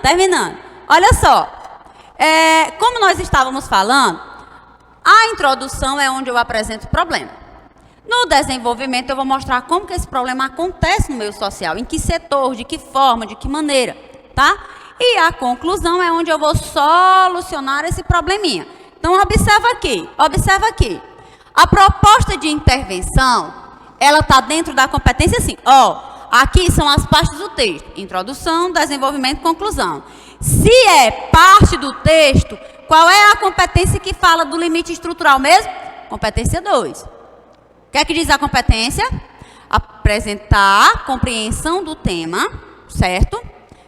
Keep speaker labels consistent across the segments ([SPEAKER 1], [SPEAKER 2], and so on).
[SPEAKER 1] terminando. Olha só, como nós estávamos falando, a introdução é onde eu apresento o problema. No desenvolvimento eu vou mostrar como que esse problema acontece no meio social, em que setor, de que forma, de que maneira, tá? E a conclusão é onde eu vou solucionar esse probleminha. Então observa aqui. A proposta de intervenção, ela está dentro da competência 5. Aqui são as partes do texto: introdução, desenvolvimento e conclusão. Se é parte do texto, qual é a competência que fala do limite estrutural mesmo? Competência 2. O que é que diz a competência? Apresentar compreensão do tema, certo?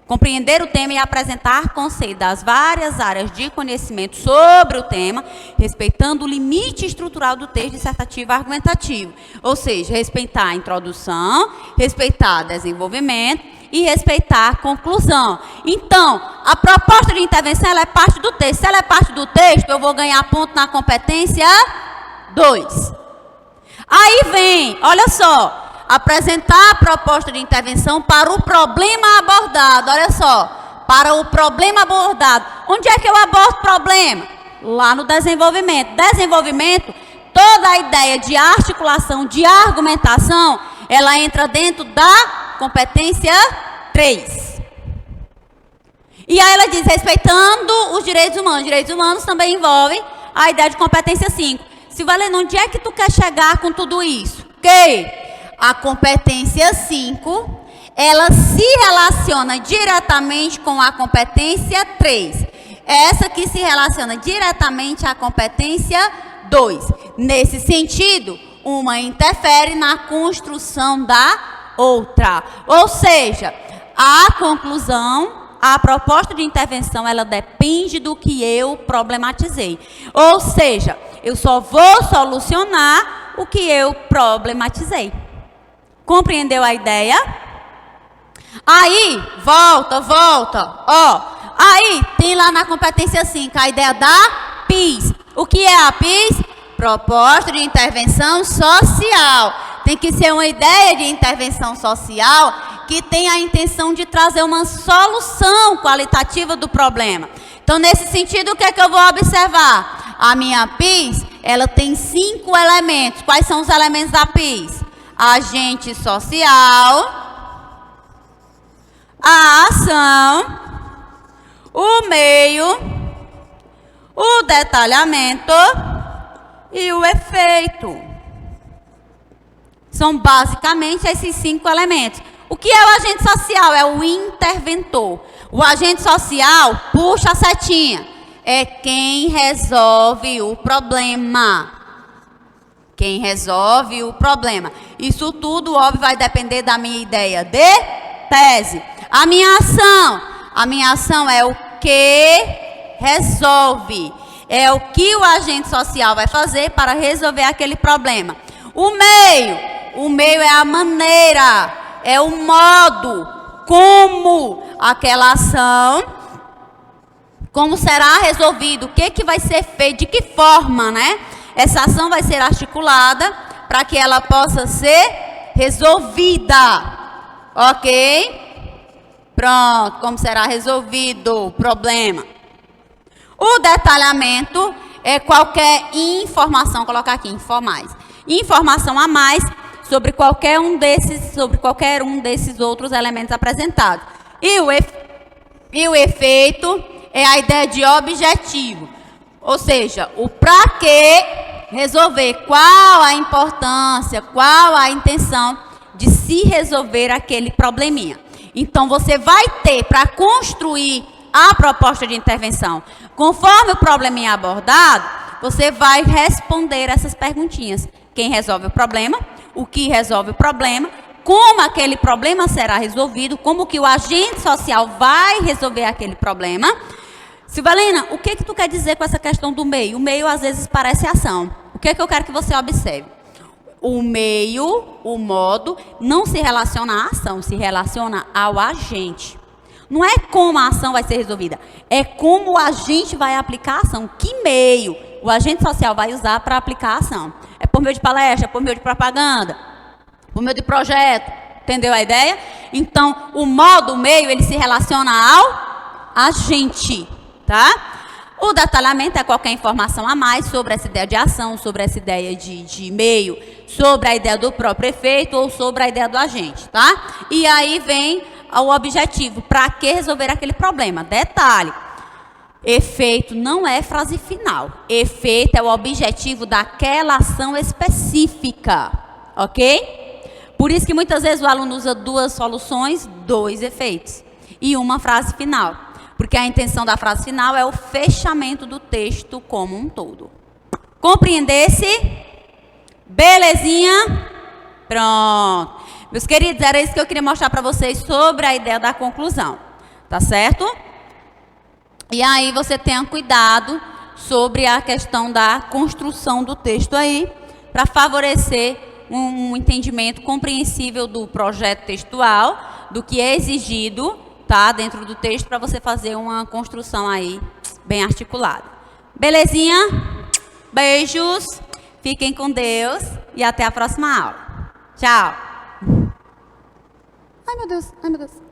[SPEAKER 1] Compreender o tema e apresentar conceito das várias áreas de conhecimento sobre o tema, respeitando o limite estrutural do texto dissertativo argumentativo. Ou seja, respeitar a introdução, respeitar desenvolvimento e respeitar a conclusão. Então, a proposta de intervenção ela é parte do texto. Se ela é parte do texto, eu vou ganhar ponto na competência 2. Aí vem, olha só, apresentar a proposta de intervenção para o problema abordado. Olha só, para o problema abordado. Onde é que eu abordo o problema? Lá no desenvolvimento. Desenvolvimento, toda a ideia de articulação, de argumentação, ela entra dentro da competência 3. E aí ela diz, respeitando os direitos humanos. Direitos humanos também envolvem a ideia de competência 5. Silvalena, onde é que tu quer chegar com tudo isso? Que a competência 5, ela se relaciona diretamente com a competência 3. Essa que se relaciona diretamente à competência 2. Nesse sentido, uma interfere na construção da outra. Ou seja, a conclusão, a proposta de intervenção, ela depende do que eu problematizei. Ou seja, eu só vou solucionar o que eu problematizei. Compreendeu a ideia? Aí, volta. Aí, tem lá na competência 5 a ideia da PIS. O que é a PIS? Proposta de intervenção social. Tem que ser uma ideia de intervenção social que tem a intenção de trazer uma solução qualitativa do problema. Então, nesse sentido, o que é que eu vou observar? A minha PIS, ela tem 5 elementos. Quais são os elementos da PIS? Agente social, a ação, o meio, o detalhamento e o efeito. São basicamente esses 5 elementos. O que é o agente social? É o interventor. O agente social puxa a setinha. É quem resolve o problema. Quem resolve o problema. Isso tudo, óbvio, vai depender da minha ideia de tese. A minha ação é o que resolve. É o que o agente social vai fazer para resolver aquele problema. O meio é a maneira, é o modo, como aquela ação, como será resolvido, o que vai ser feito, de que forma, né? Essa ação vai ser articulada para que ela possa ser resolvida, ok? Pronto, como será resolvido o problema. O detalhamento é qualquer informação, colocar aqui, informação a mais sobre qualquer um desses outros elementos apresentados. E o efeito é a ideia de objetivo. Ou seja, o para que resolver, qual a importância, qual a intenção de se resolver aquele probleminha. Então, você vai ter para construir a proposta de intervenção, conforme o probleminha abordado, você vai responder essas perguntinhas. Quem resolve o problema, o que resolve o problema, como aquele problema será resolvido, como que o agente social vai resolver aquele problema. Silvalena, o que tu quer dizer com essa questão do meio? O meio às vezes parece ação. O que eu quero que você observe? O meio, o modo, não se relaciona à ação, se relaciona ao agente. Não é como a ação vai ser resolvida, é como o agente vai aplicar a ação. Que meio o agente social vai usar para aplicar a ação? É por meio de palestra, por meio de propaganda, por meio de projeto, Entendeu a ideia? Então, o modo, o meio, ele se relaciona ao agente, tá? O detalhamento é qualquer informação a mais sobre essa ideia de ação, sobre essa ideia de meio, sobre a ideia do próprio efeito ou sobre a ideia do agente, tá? E aí vem o objetivo, para que resolver aquele problema. Detalhe, efeito não é frase final. Efeito é o objetivo daquela ação específica, ok? Por isso que muitas vezes o aluno usa 2 soluções, 2 efeitos e uma frase final. Porque a intenção da frase final é o fechamento do texto como um todo. Compreendesse? Belezinha? Pronto. Meus queridos, era isso que eu queria mostrar para vocês sobre a ideia da conclusão. Tá certo? E aí você tenha cuidado sobre a questão da construção do texto aí, para favorecer um entendimento compreensível do projeto textual, do que é exigido, tá, dentro do texto, para você fazer uma construção aí bem articulada. Belezinha? Beijos, fiquem com Deus e até a próxima aula. Tchau. Ai, meu Deus, ai, meu Deus.